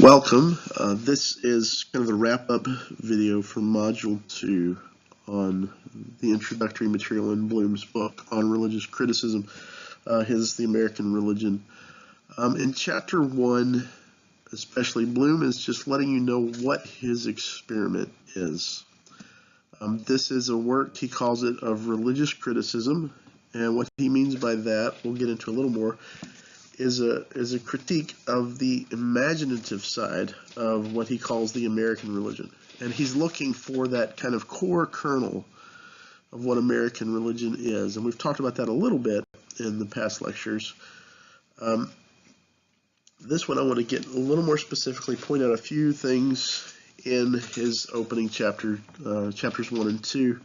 Welcome. This is kind of the wrap-up video for Module 2 on the introductory material in Bloom's book on religious criticism, his The American Religion. In Chapter 1, especially, Bloom is just letting you know what his experiment is. This is a work, he calls it, of religious criticism, and what he means by that, we'll get into a little more, is a critique of the imaginative side of what he calls the American religion. And he's looking for that kind of core kernel of what American religion is. And we've talked about that a little bit in the past lectures. This one I want to get a little more specifically, point out a few things in his opening chapter, chapters 1 and 2,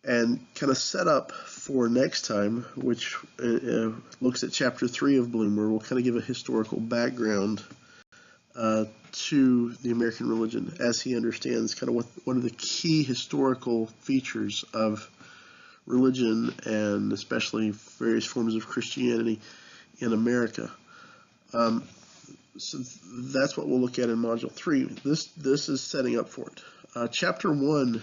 and kind of set up for next time, which looks at Chapter 3 of Bloom, where we'll kind of give a historical background to the American religion as he understands kind of what are the key historical features of religion, and especially various forms of Christianity in America. So that's what we'll look at in Module 3. This is setting up for it. Chapter 1,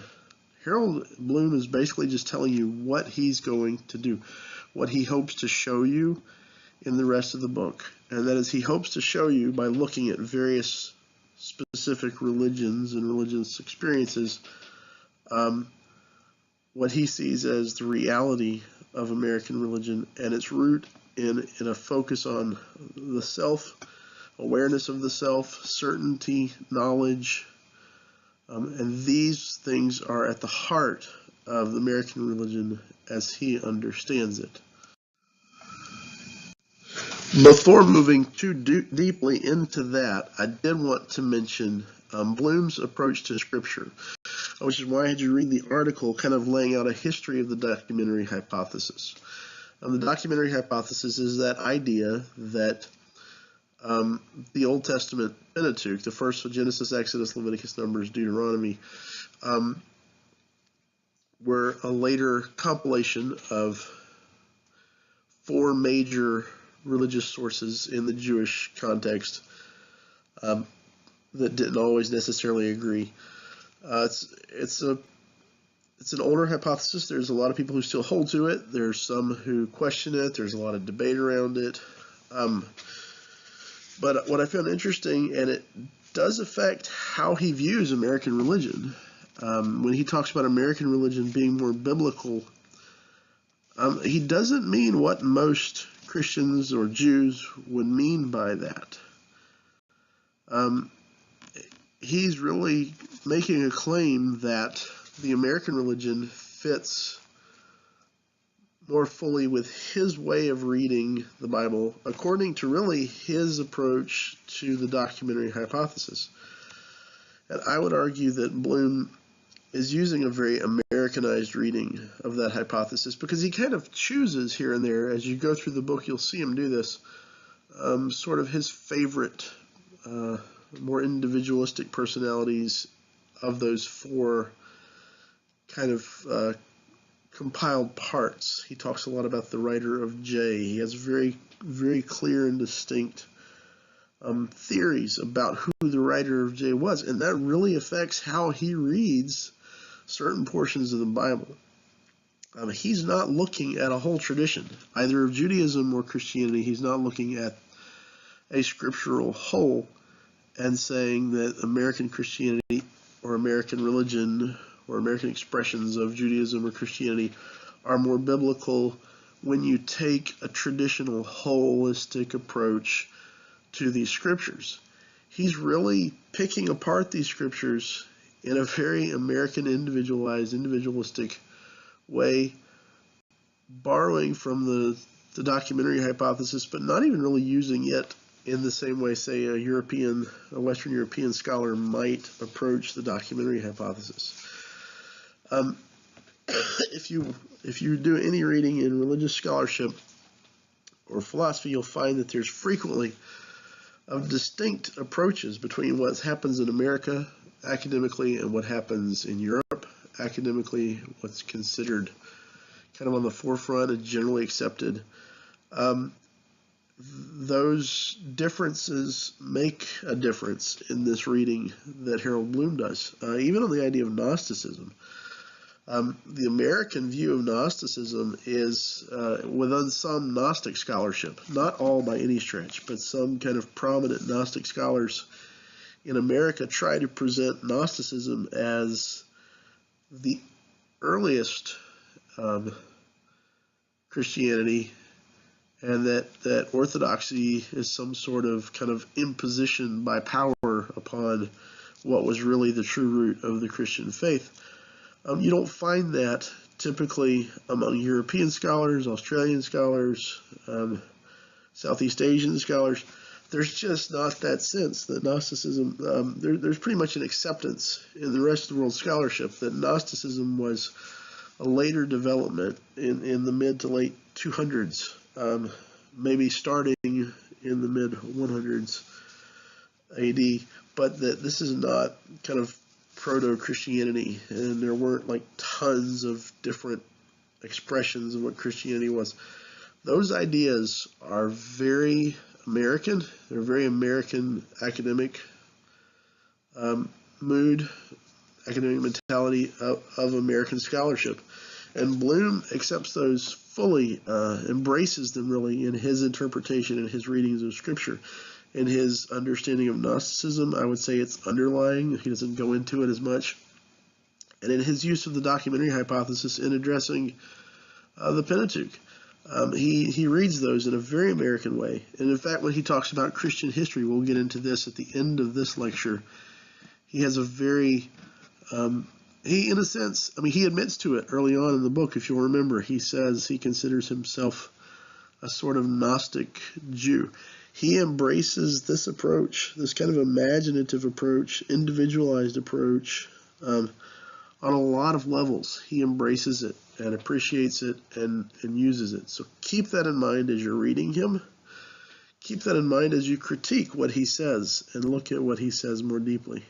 Harold Bloom is basically just telling you what he's going to do, what he hopes to show you in the rest of the book. And that is, he hopes to show you by looking at various specific religions and religious experiences, what he sees as the reality of American religion and its root in a focus on the self, awareness of the self, certainty, knowledge, and these things are at the heart of the American religion as he understands it. Before moving too deeply into that, I did want to mention Bloom's approach to Scripture, which is why I had you read the article kind of laying out a history of the documentary hypothesis. The documentary hypothesis is that idea that the Old Testament Pentateuch, the first Genesis, Exodus, Leviticus, Numbers, Deuteronomy, were a later compilation of four major religious sources in the Jewish context that didn't always necessarily agree. It's an older hypothesis. There's a lot of people who still hold to it. There's some who question it. There's a lot of debate around it. But what I found interesting, and it does affect how he views American religion, when he talks about American religion being more biblical, he doesn't mean what most Christians or Jews would mean by that. He's really making a claim that the American religion fits more fully with his way of reading the Bible, according to really his approach to the documentary hypothesis. And I would argue that Bloom is using a very Americanized reading of that hypothesis, because he kind of chooses here and there, as you go through the book, you'll see him do this, sort of his favorite, more individualistic personalities of those four kind of compiled parts. He talks a lot about the writer of J. He has very, very clear and distinct theories about who the writer of J was, and that really affects how he reads certain portions of the Bible. He's not looking at a whole tradition, either of Judaism or Christianity. He's not looking at a scriptural whole and saying that American Christianity or American religion or American expressions of Judaism or Christianity are more biblical when you take a traditional holistic approach to these scriptures. He's really picking apart these scriptures in a very American, individualistic way, borrowing from the documentary hypothesis, but not even really using it in the same way, say, a Western European scholar might approach the documentary hypothesis. If you do any reading in religious scholarship or philosophy, you'll find that there's frequently distinct approaches between what happens in America academically and what happens in Europe academically, what's considered kind of on the forefront and generally accepted. those differences make a difference in this reading that Harold Bloom does, even on the idea of Gnosticism. The American view of Gnosticism is within some Gnostic scholarship, not all by any stretch, but some kind of prominent Gnostic scholars in America try to present Gnosticism as the earliest Christianity, and that orthodoxy is some sort of kind of imposition by power upon what was really the true root of the Christian faith. You don't find that typically among European scholars, Australian scholars, Southeast Asian scholars. There's just not that sense that Gnosticism, there's pretty much an acceptance in the rest of the world scholarship that Gnosticism was a later development in the mid to late 200s, maybe starting in the mid 100s AD, but that this is not kind of proto-Christianity, and there weren't like tons of different expressions of what Christianity was. Those ideas are very American. They're very American academic mood, academic mentality of American scholarship. And Bloom accepts those fully, embraces them really in his interpretation and his readings of Scripture. In his understanding of Gnosticism, I would say it's underlying. He doesn't go into it as much. And in his use of the documentary hypothesis in addressing the Pentateuch, he reads those in a very American way. And in fact, when he talks about Christian history, we'll get into this at the end of this lecture, he has a very, he in a sense, I mean, he admits to it early on in the book, if you'll remember. He says he considers himself a sort of Gnostic Jew. He embraces this approach, this kind of imaginative approach, individualized approach, on a lot of levels. He embraces it and appreciates it and uses it. So keep that in mind as you're reading him. Keep that in mind as you critique what he says and look at what he says more deeply.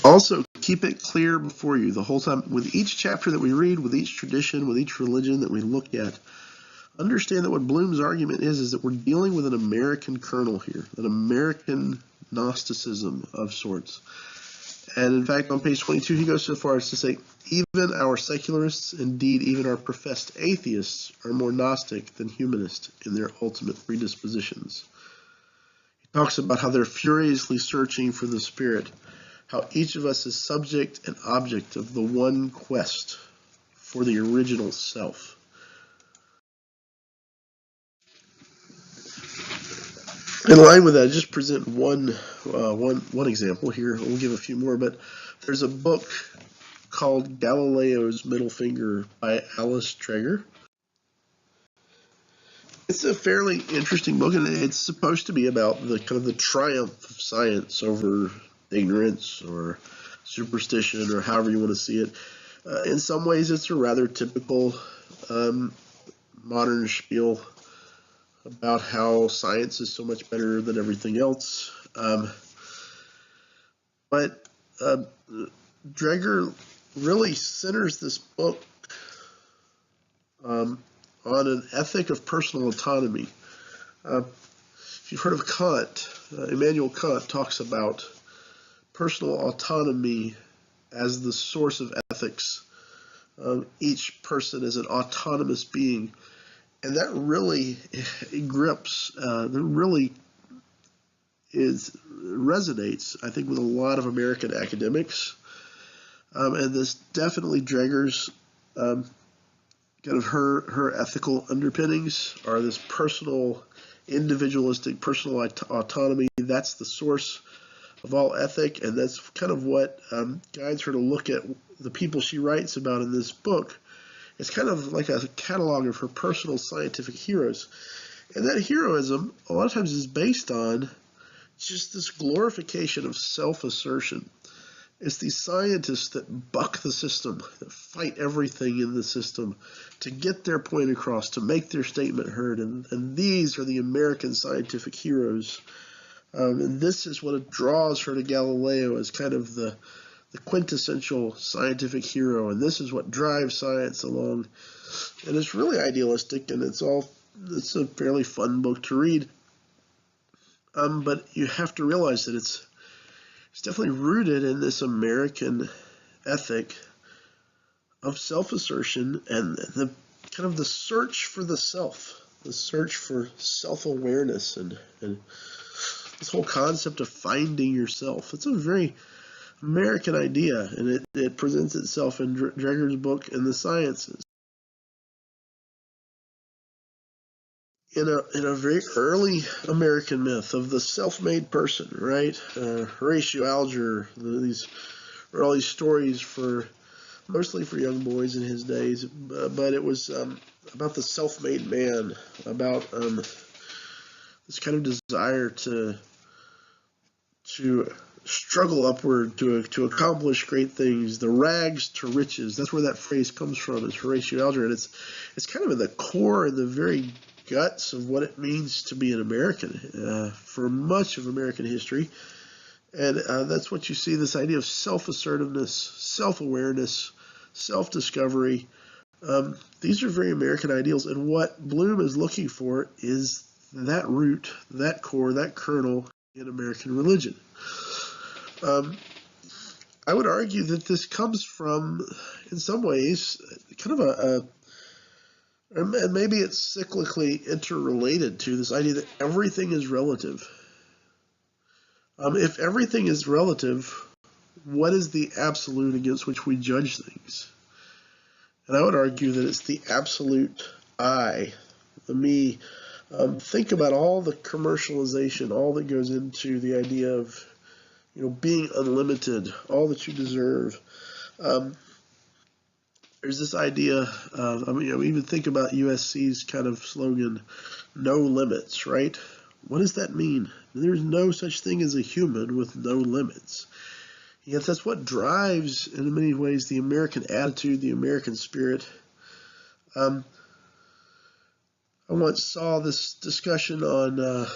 Also, keep it clear before you the whole time. With each chapter that we read, with each tradition, with each religion that we look at, understand that what Bloom's argument is that we're dealing with an American kernel here, an American Gnosticism of sorts. And in fact, on page 22, he goes so far as to say, even our secularists, indeed even our professed atheists, are more Gnostic than humanist in their ultimate predispositions. He talks about how they're furiously searching for the Spirit, how each of us is subject and object of the one quest for the original self. In line with that, I just present one example here. We'll give a few more, but there's a book called Galileo's Middle Finger by Alice Dreger. It's a fairly interesting book, and it's supposed to be about the kind of the triumph of science over ignorance or superstition, or however you want to see it. In some ways, it's a rather typical modern spiel about how science is so much better than everything else. But Dreger really centers this book on an ethic of personal autonomy. If you've heard of Kant, Immanuel Kant talks about personal autonomy as the source of ethics. Each person is an autonomous being. And that really grips, that really resonates, I think, with a lot of American academics. And this definitely Dreger's kind of her ethical underpinnings are this personal, individualistic, personal autonomy. That's the source of all ethic, and that's kind of what guides her to look at the people she writes about in this book. It's kind of like a catalog of her personal scientific heroes. And that heroism, a lot of times, is based on just this glorification of self-assertion. It's these scientists that buck the system, that fight everything in the system to get their point across, to make their statement heard. And these are the American scientific heroes. And this is what draws her to Galileo as kind of the quintessential scientific hero. And this is what drives science along and it's really idealistic, and it's a fairly fun book to read. But you have to realize that it's definitely rooted in this American ethic of self-assertion and the kind of the search for the self, the search for self-awareness, and this whole concept of finding yourself. It's a very American idea, and it presents itself in Dreger's book in the Sciences. In a very early American myth of the self-made person, right? Horatio Alger, these were all these stories mostly for young boys in his days, but it was about the self-made man, about this kind of desire to struggle upward, to accomplish great things, the rags to riches. That's where that phrase comes from, is Horatio Alger, and it's kind of in the core and the very guts of what it means to be an American for much of American history. And that's what you see, this idea of self-assertiveness, self-awareness, self-discovery. These are very American ideals, and what Bloom is looking for is that root, that core, that kernel in American religion. I would argue that this comes from, in some ways, kind of and maybe it's cyclically interrelated to this idea that everything is relative. If everything is relative, what is the absolute against which we judge things? And I would argue that it's the absolute I, the me. Think about all the commercialization, all that goes into the idea of, being unlimited, all that you deserve. There's this idea of, we even think about USC's kind of slogan, no limits, right? What does that mean? There's no such thing as a human with no limits. Yet that's what drives, in many ways, the American attitude, the American spirit. I once saw this discussion on a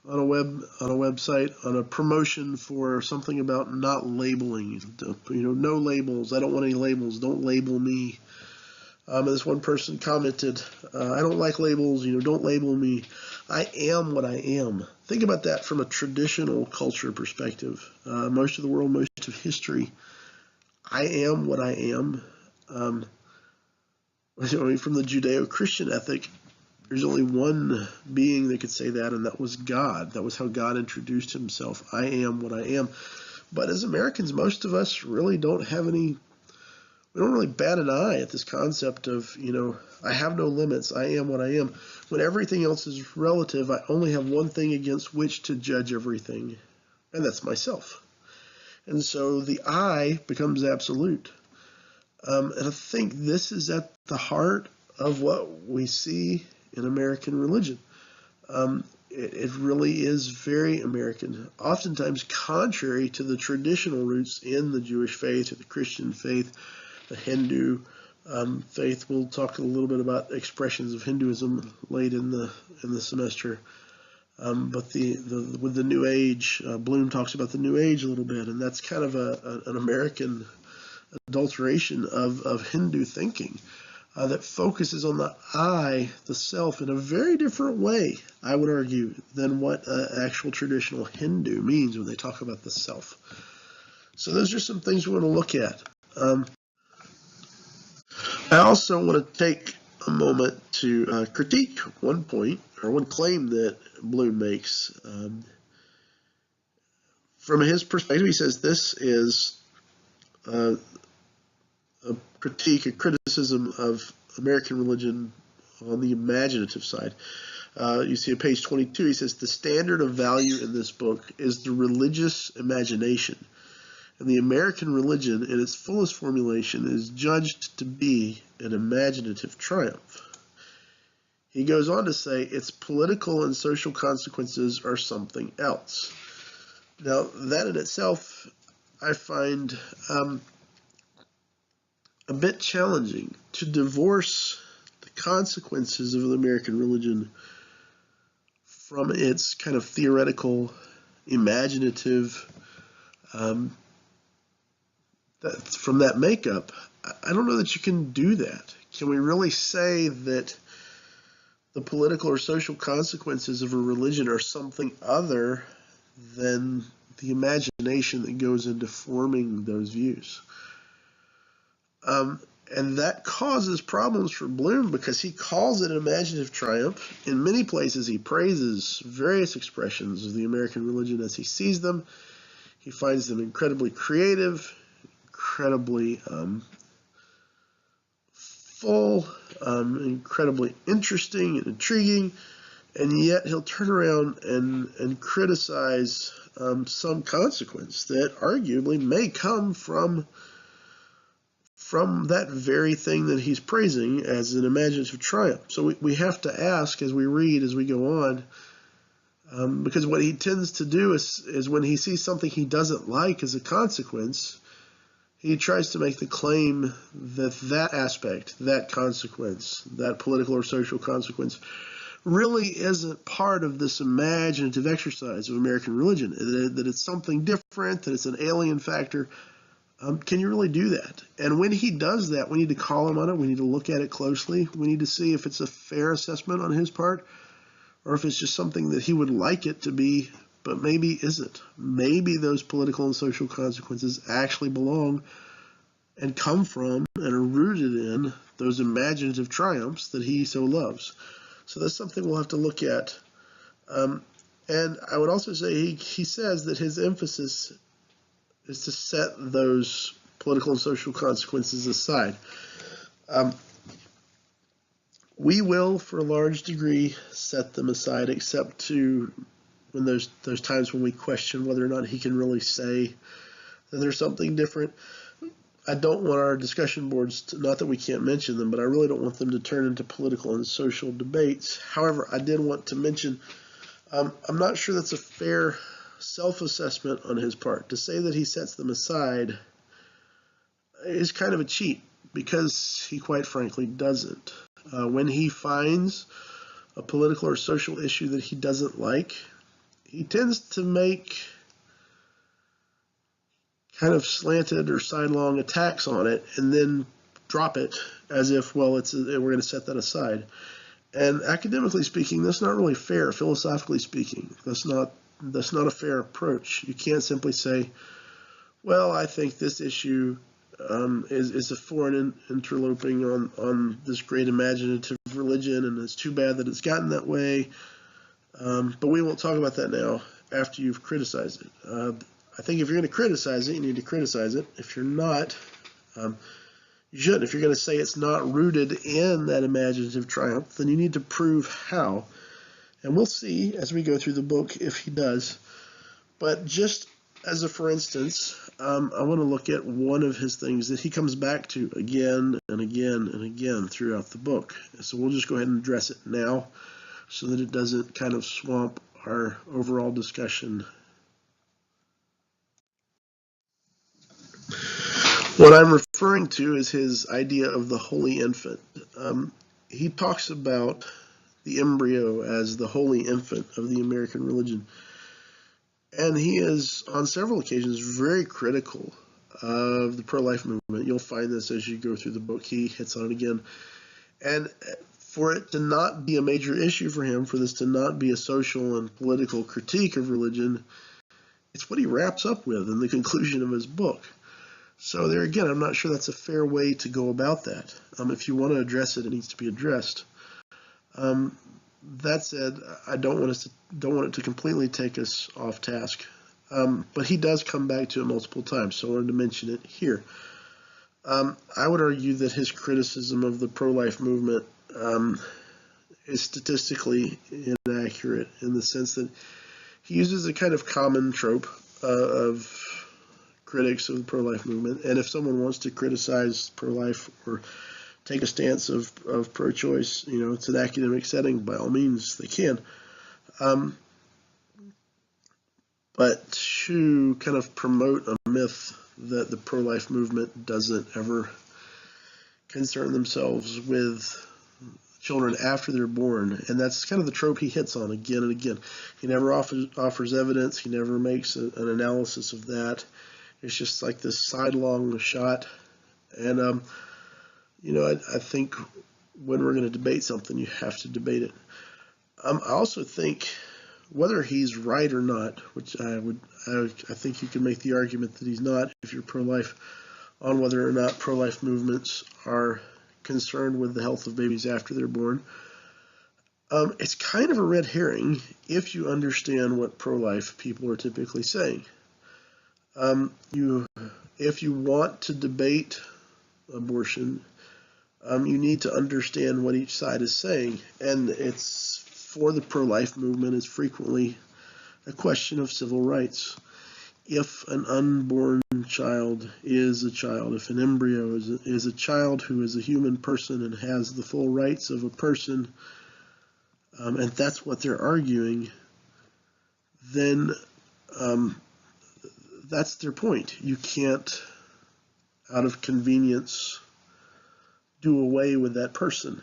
website, on a promotion for something about not labeling. No labels. I don't want any labels. Don't label me. And this one person commented, I don't like labels. Don't label me. I am what I am. Think about that from a traditional culture perspective. Most of the world, most of history, I am what I am. From the Judeo-Christian ethic, there's only one being that could say that, and that was God. That was how God introduced himself. I am what I am. But as Americans, most of us really don't really bat an eye at this concept of, I have no limits. I am what I am. When everything else is relative, I only have one thing against which to judge everything, and that's myself. And so the I becomes absolute. And I think this is at the heart of what we see in American religion. It really is very American, oftentimes contrary to the traditional roots in the Jewish faith or the Christian faith, the Hindu faith. We'll talk a little bit about expressions of Hinduism late in the semester. But with the New Age, Bloom talks about the New Age a little bit, and that's kind of an American adulteration of Hindu thinking that focuses on the I, the self, in a very different way, I would argue, than what actual traditional Hindu means when they talk about the self. So those are some things we want to look at. I also want to take a moment to critique one point, or one claim that Bloom makes. From his perspective, he says this is a critique, a criticism of American religion on the imaginative side. You see at page 22, he says, the standard of value in this book is the religious imagination. And the American religion, in its fullest formulation, is judged to be an imaginative triumph. He goes on to say its political and social consequences are something else. Now, that in itself, I find a bit challenging, to divorce the consequences of the American religion from its kind of theoretical, imaginative from that makeup, I don't know that you can do that. Can we really say that the political or social consequences of a religion are something other than the imagination that goes into forming those views? And that causes problems for Bloom because he calls it an imaginative triumph. In many places, he praises various expressions of the American religion as he sees them. He finds them incredibly creative, incredibly full, incredibly interesting and intriguing, and yet he'll turn around and criticize some consequence that arguably may come from that very thing that he's praising as an imaginative triumph. So we have to ask as we read, as we go on, because what he tends to do is when he sees something he doesn't like as a consequence, he tries to make the claim that that aspect, that consequence, that political or social consequence, really isn't part of this imaginative exercise of American religion, that it's something different, that it's an alien factor. Can you really do that? And when he does that, we need to call him on it. We need to look at it closely. We need to see if it's a fair assessment on his part, or if it's just something that he would like it to be, but maybe isn't. Maybe those political and social consequences actually belong and come from and are rooted in those imaginative triumphs that he so loves. So that's something we'll have to look at. And I would also say he says that his emphasis is to set those political and social consequences aside. We will, for a large degree, set them aside, except to when there's times when we question whether or not he can really say that there's something different. I don't want our discussion boards to, not that we can't mention them, but I really don't want them to turn into political and social debates. However, I did want to mention, I'm not sure that's a fair self-assessment on his part. To say that he sets them aside is kind of a cheat, because he quite frankly doesn't. When he finds a political or social issue that he doesn't like, he tends to make kind of slanted or sidelong attacks on it and then drop it as if, well, we're going to set that aside. And academically speaking, that's not really fair. Philosophically speaking, that's not a fair approach. You can't simply say, well, I think this issue is a foreign interloping on this great imaginative religion, and it's too bad that it's gotten that way. But we won't talk about that now after you've criticized it. I think if you're going to criticize it, you need to criticize it. If you're not, you shouldn't. If you're going to say it's not rooted in that imaginative triumph, then you need to prove how. And we'll see as we go through the book if he does. But just as a for instance, I want to look at one of his things that he comes back to again and again and again throughout the book. So we'll just go ahead and address it now so that it doesn't kind of swamp our overall discussion. What I'm referring to is his idea of the holy infant. He talks about the embryo as the holy infant of the American religion. And he is, on several occasions, very critical of the pro-life movement. You'll find this as you go through the book. He hits on it again. And for it to not be a major issue for him, for this to not be a social and political critique of religion, it's what he wraps up with in the conclusion of his book. So there again, I'm not sure that's a fair way to go about that. If you want to address it, it needs to be addressed. That said, I don't want it to completely take us off task. But he does come back to it multiple times, so I wanted to mention it here. I would argue that his criticism of the pro-life movement is statistically inaccurate in the sense that he uses a kind of common trope of critics of the pro-life movement, and if someone wants to criticize pro-life or take a stance of pro-choice, it's an academic setting, by all means they can. But to kind of promote a myth that the pro-life movement doesn't ever concern themselves with children after they're born, and that's kind of the trope he hits on again and again. He never offers evidence. He never makes an analysis of that. It's just like this sidelong shot. And, I think when we're going to debate something, you have to debate it. I also think whether he's right or not, which I think you can make the argument that he's not if you're pro-life, on whether or not pro-life movements are concerned with the health of babies after they're born. It's kind of a red herring if you understand what pro-life people are typically saying. If you want to debate abortion, you need to understand what each side is saying, and it's for the pro-life movement is frequently a question of civil rights. If an unborn child is a child, if an embryo is a child who is a human person and has the full rights of a person, and that's what they're arguing, then that's their point. You can't, out of convenience, do away with that person.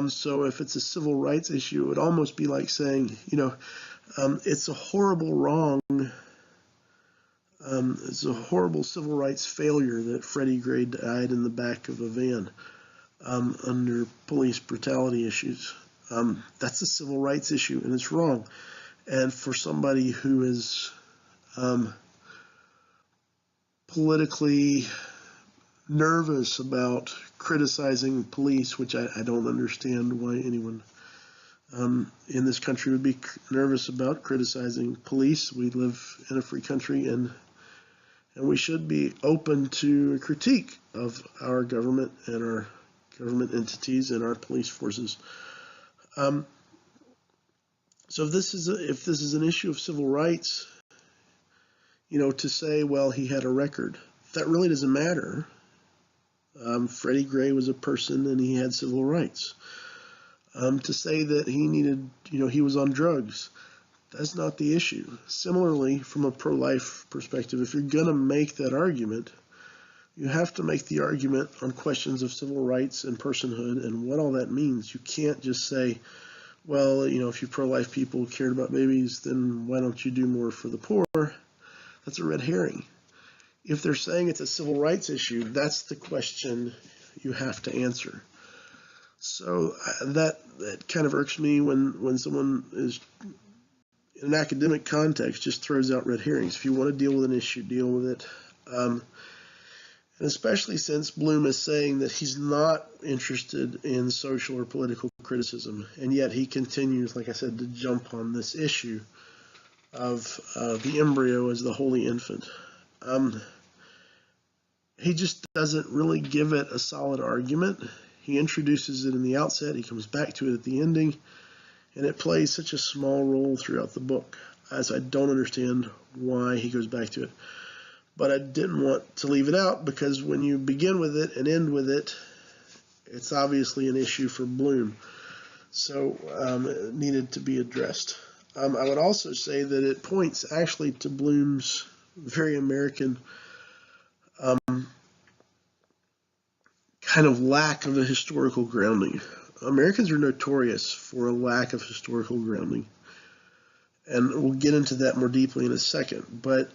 So if it's a civil rights issue, it would almost be like saying, it's a horrible wrong, it's a horrible civil rights failure that Freddie Gray died in the back of a van under police brutality issues. That's a civil rights issue, and it's wrong. And for somebody who is politically nervous about criticizing police, which I don't understand why anyone in this country would be nervous about criticizing police. We live in a free country, and we should be open to a critique of our government and our government entities and our police forces. So if this is an issue of civil rights, to say, well, he had a record, that really doesn't matter. Freddie Gray was a person and he had civil rights. To say that he needed, he was on drugs, that's not the issue. Similarly, from a pro-life perspective, if you're going to make that argument, you have to make the argument on questions of civil rights and personhood and what all that means. You can't just say, well, if you pro-life people cared about babies, then why don't you do more for the poor? That's a red herring. If they're saying it's a civil rights issue, that's the question you have to answer. So that kind of irks me when someone is in an academic context just throws out red herrings. If you want to deal with an issue, deal with it. And especially since Bloom is saying that he's not interested in social or political criticism, and yet he continues, like I said, to jump on this issue of the embryo as the holy infant. He just doesn't really give it a solid argument. He introduces it in the outset, he comes back to it at the ending, and it plays such a small role throughout the book, as I don't understand why he goes back to it. But I didn't want to leave it out, because when you begin with it and end with it, it's obviously an issue for Bloom. So it needed to be addressed. I would also say that it points actually to Bloom's very American kind of lack of a historical grounding. Americans are notorious for a lack of historical grounding. And we'll get into that more deeply in a second. But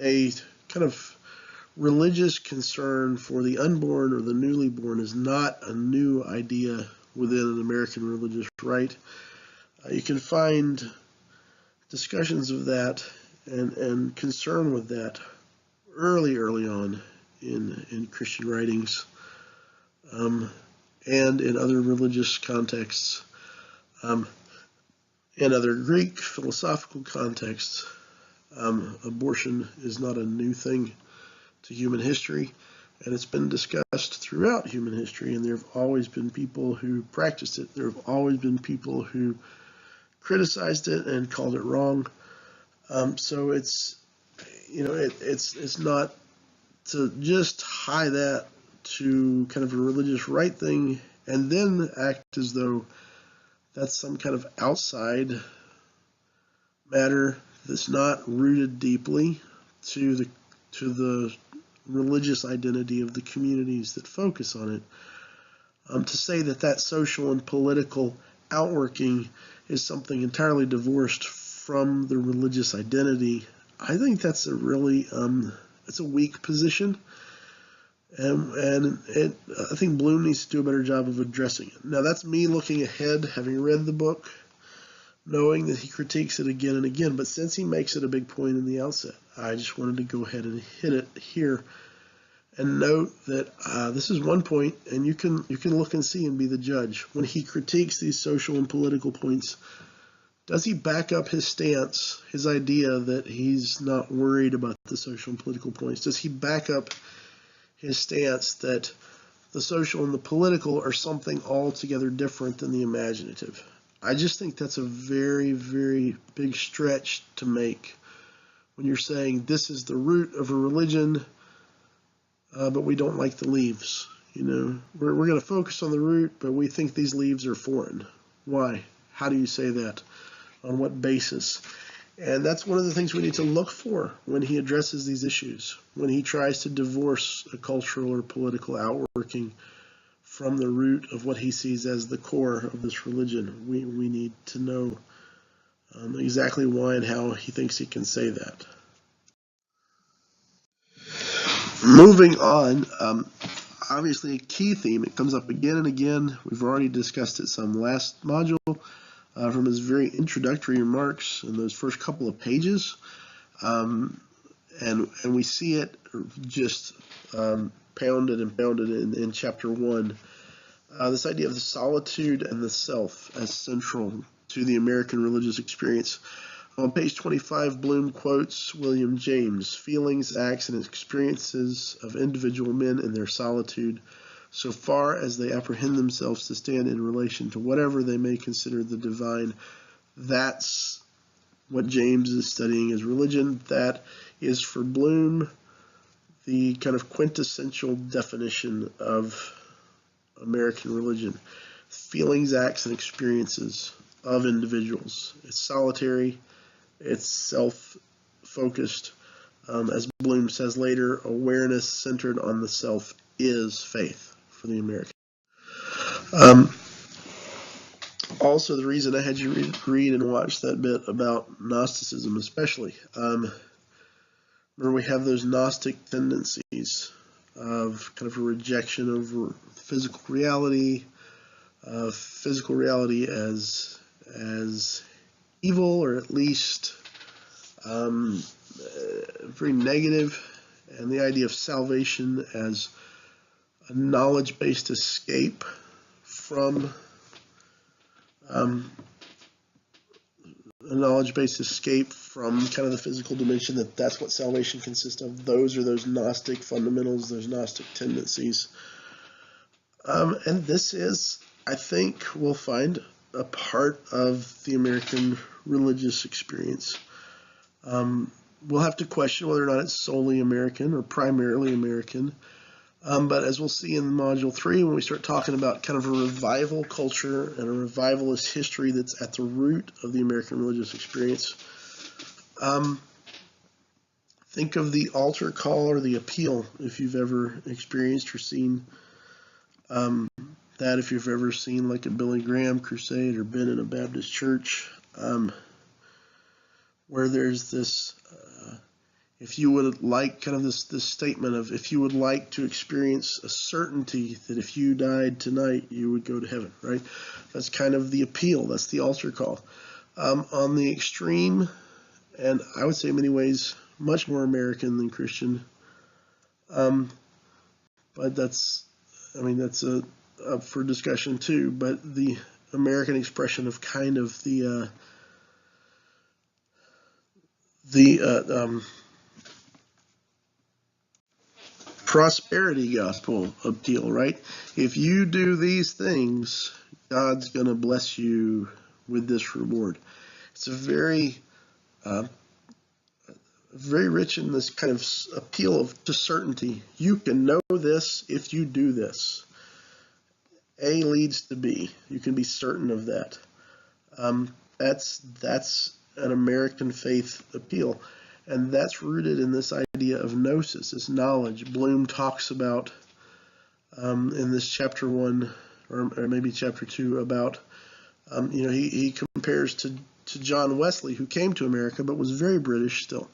a kind of religious concern for the unborn or the newly born is not a new idea within an American religious right. You can find discussions of that and concern with that early on in Christian writings and in other religious contexts, in other Greek philosophical contexts. Abortion is not a new thing to human history, and it's been discussed throughout human history, and there have always been people who practiced it. There have always been people who criticized it and called it wrong. So it's not to just tie that to kind of a religious right thing and then act as though that's some kind of outside matter that's not rooted deeply to the religious identity of the communities that focus on it. To say that social and political outworking is something entirely divorced from the religious identity I think that's a really it's a weak position, and I think Bloom needs to do a better job of addressing it. Now that's me looking ahead, having read the book, knowing that he critiques it again and again. But since he makes it a big point in the outset, I just wanted to go ahead and hit it here and note that this is one point, and you can look and see and be the judge. When he critiques these social and political points, does he back up his stance, his idea that he's not worried about the social and political points? Does he back up his stance that the social and the political are something altogether different than the imaginative? I just think that's a very, very big stretch to make when you're saying this is the root of a religion, but we don't like the leaves. You know, we're going to focus on the root, but we think these leaves are foreign. Why? How do you say that? On what basis? And that's one of the things we need to look for when he addresses these issues, when he tries to divorce a cultural or political outworking from the root of what he sees as the core of this religion. We need to know exactly why and how he thinks he can say that. Moving on, obviously a key theme, it comes up again and again. We've already discussed it some last module. From his very introductory remarks in those first couple of pages, and we see it just pounded in chapter 1. This idea of the solitude and the self as central to the American religious experience. On page 25, Bloom quotes William James: "Feelings, acts, and experiences of individual men in their solitude, so far as they apprehend themselves to stand in relation to whatever they may consider the divine." That's what James is studying as religion. That is, for Bloom, the kind of quintessential definition of American religion. Feelings, acts, and experiences of individuals. It's solitary. It's self-focused. As Bloom says later, awareness centered on the self is faith for the American. Also, the reason I had you read and watch that bit about Gnosticism especially, remember we have those Gnostic tendencies of kind of a rejection of physical reality as evil, or at least very negative, and the idea of salvation as a knowledge-based escape from kind of the physical dimension, that's what salvation consists of. Those are those Gnostic fundamentals, those Gnostic tendencies. And this is, I think, we'll find a part of the American religious experience. We'll have to question whether or not it's solely American or primarily American. But as we'll see in Module 3, when we start talking about kind of a revival culture and a revivalist history that's at the root of the American religious experience, think of the altar call or the appeal, if you've ever experienced or seen that, if you've ever seen like a Billy Graham crusade or been in a Baptist church, where there's this if you would like kind of this statement of, if you would like to experience a certainty that if you died tonight, you would go to heaven, right? That's kind of the appeal. That's the altar call. On the extreme, and I would say in many ways, much more American than Christian. But that's up for discussion too. But the American expression of kind of the prosperity gospel appeal, right? If you do these things, God's going to bless you with this reward. It's a very rich in this kind of appeal to certainty. You can know this if you do this. A leads to B. You can be certain of that. That's an American faith appeal. And that's rooted in this idea of gnosis, this knowledge. Bloom talks about in this chapter 1, or maybe chapter 2, about, he compares to John Wesley, who came to America but was very British still.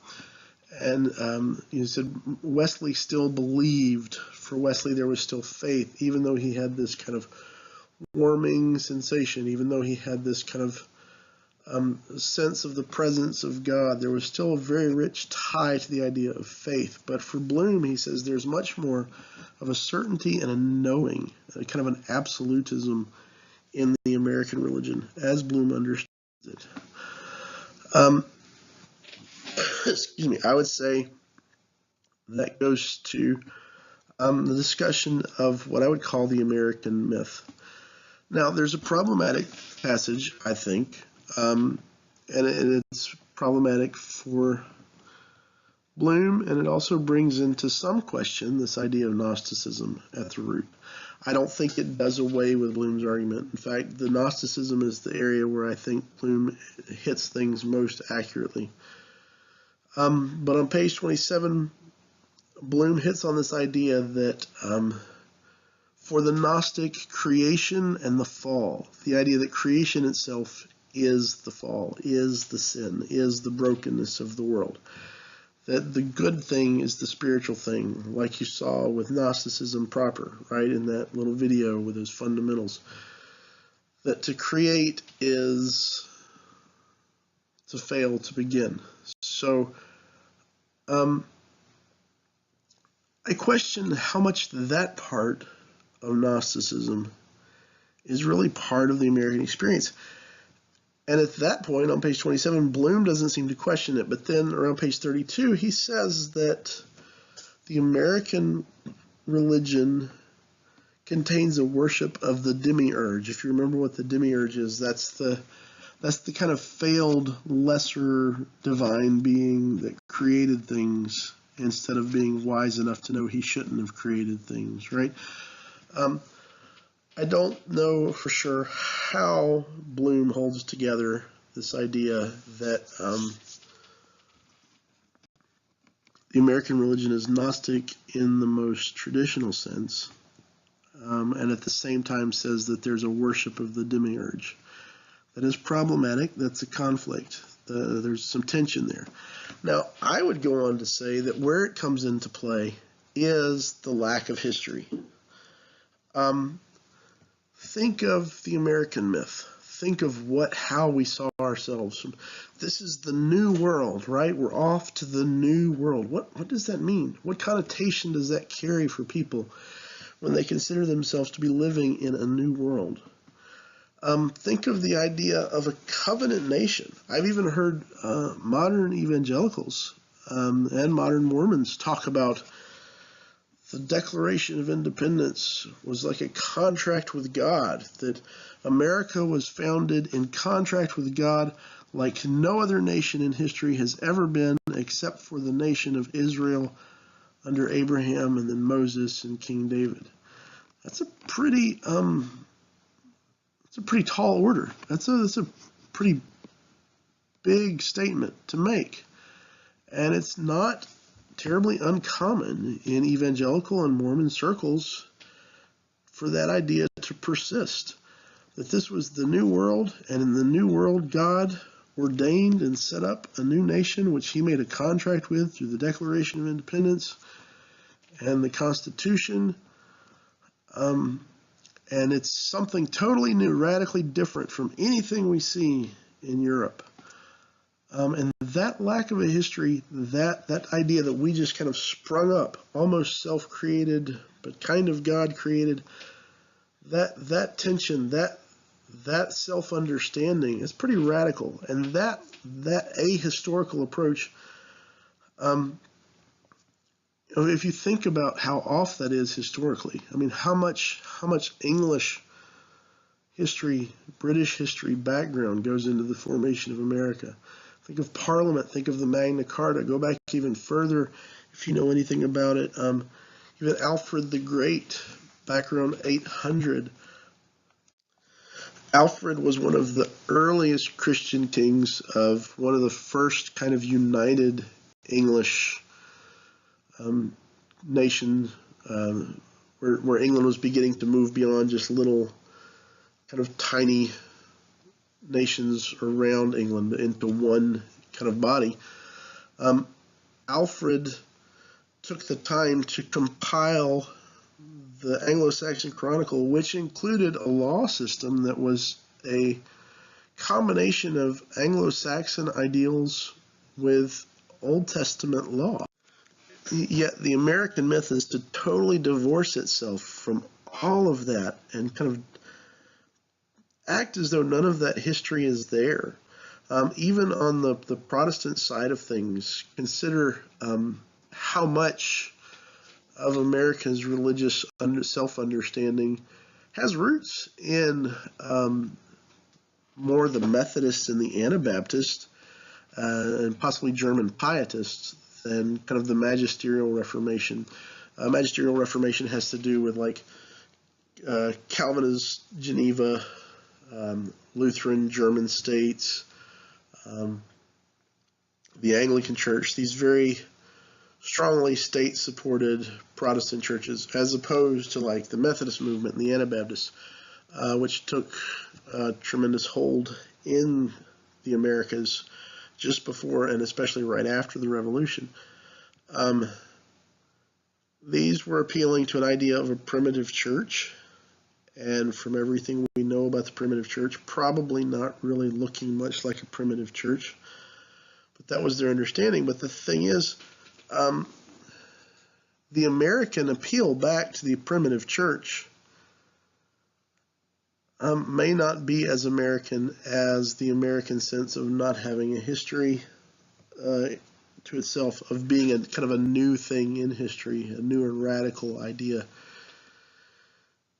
And you said Wesley still believed. For Wesley, there was still faith, even though he had this kind of warming sensation, even though he had this kind of sense of the presence of God. There was still a very rich tie to the idea of faith. But for Bloom, he says there's much more of a certainty and a knowing, a kind of an absolutism in the American religion, as Bloom understands it. Excuse me, I would say that goes to the discussion of what I would call the American myth. Now, there's a problematic passage, I think, and it's problematic for Bloom, and it also brings into some question this idea of Gnosticism at the root. I don't think it does away with Bloom's argument. In fact, the Gnosticism is the area where I think Bloom hits things most accurately. But on page 27, Bloom hits on this idea that for the Gnostic, creation and the fall, the idea that creation itself is the fall, is the sin, is the brokenness of the world. That the good thing is the spiritual thing, like you saw with Gnosticism proper, right, in that little video with those fundamentals. That to create is to fail to begin. So I question how much that part of Gnosticism is really part of the American experience. And at that point, on page 27, Bloom doesn't seem to question it. But then around page 32, he says that the American religion contains a worship of the demiurge. If you remember what the demiurge is, that's the kind of failed lesser divine being that created things instead of being wise enough to know he shouldn't have created things, right? I don't know for sure how Bloom holds together this idea that the American religion is Gnostic in the most traditional sense, and at the same time says that there's a worship of the demiurge. That is problematic. That's a conflict. There's some tension there. Now, I would go on to say that where it comes into play is the lack of history. Think of the American myth. Think of how we saw ourselves. This is the new world, right? We're off to the new world. What does that mean? What connotation does that carry for people when they consider themselves to be living in a new world? Think of the idea of a covenant nation. I've even heard modern evangelicals and modern Mormons talk about the Declaration of Independence was like a contract with God, that America was founded in contract with God like no other nation in history has ever been except for the nation of Israel under Abraham and then Moses and King David. That's a pretty tall order. That's a pretty big statement to make. And it's not terribly uncommon in evangelical and Mormon circles for that idea to persist, that this was the new world, and in the new world God ordained and set up a new nation which he made a contract with through the Declaration of Independence and the Constitution, and it's something totally new, radically different from anything we see in Europe. And that lack of a history, that idea that we just kind of sprung up, almost self-created, but kind of God-created, that tension, that self-understanding is pretty radical. And that ahistorical approach, if you think about how off that is historically, I mean, how much English history, British history background goes into the formation of America. Think of Parliament, think of the Magna Carta, go back even further if you know anything about it. Even Alfred the Great, back around 800. Alfred was one of the earliest Christian kings of one of the first kind of united English nations, where England was beginning to move beyond just little kind of tiny nations around England into one kind of body. Alfred took the time to compile the Anglo-Saxon Chronicle, which included a law system that was a combination of Anglo-Saxon ideals with Old Testament law. Yet the American myth is to totally divorce itself from all of that and kind of act as though none of that history is there. Even on the Protestant side of things, consider how much of America's religious self-understanding has roots in more the Methodists and the Anabaptists and possibly German pietists than kind of the Magisterial Reformation. Magisterial Reformation has to do with like Calvinist Geneva, Lutheran German states, the Anglican Church, these very strongly state-supported Protestant churches, as opposed to like the Methodist movement and the Anabaptists, which took tremendous hold in the Americas just before and especially right after the Revolution. These were appealing to an idea of a primitive church, and from everything we know about the primitive church, probably not really looking much like a primitive church, but that was their understanding. But the thing is, the American appeal back to the primitive church may not be as American as the American sense of not having a history to itself, of being a kind of a new thing in history, a new and radical idea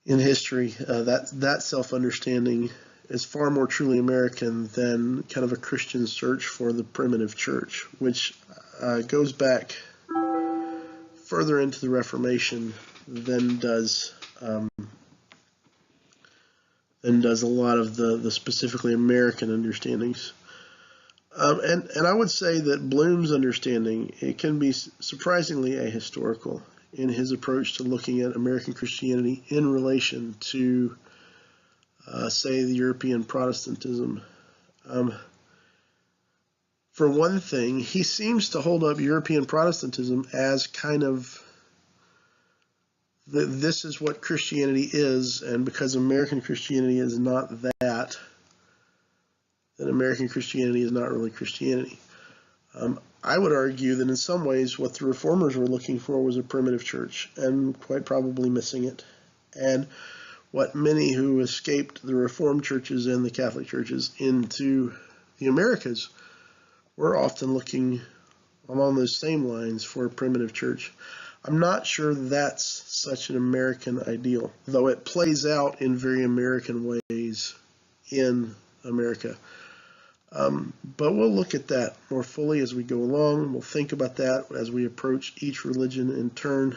in history. That self-understanding is far more truly American than kind of a Christian search for the primitive church, which goes back further into the Reformation than does a lot of the specifically American understandings. And I would say that Bloom's understanding, it can be surprisingly ahistorical in his approach to looking at American Christianity in relation to, say, the European Protestantism. For one thing, he seems to hold up European Protestantism as kind of this is what Christianity is, and because American Christianity is not that, then American Christianity is not really Christianity. I would argue that in some ways what the Reformers were looking for was a primitive church, and quite probably missing it. And what many who escaped the Reformed churches and the Catholic churches into the Americas were often looking along those same lines for a primitive church. I'm not sure that's such an American ideal, though it plays out in very American ways in America. But we'll look at that more fully as we go along. We'll think about that as we approach each religion in turn.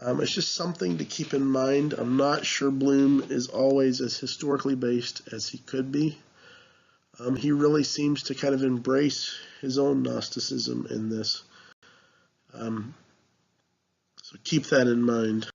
It's just something to keep in mind. I'm not sure Bloom is always as historically based as he could be. He really seems to kind of embrace his own Gnosticism in this. So keep that in mind.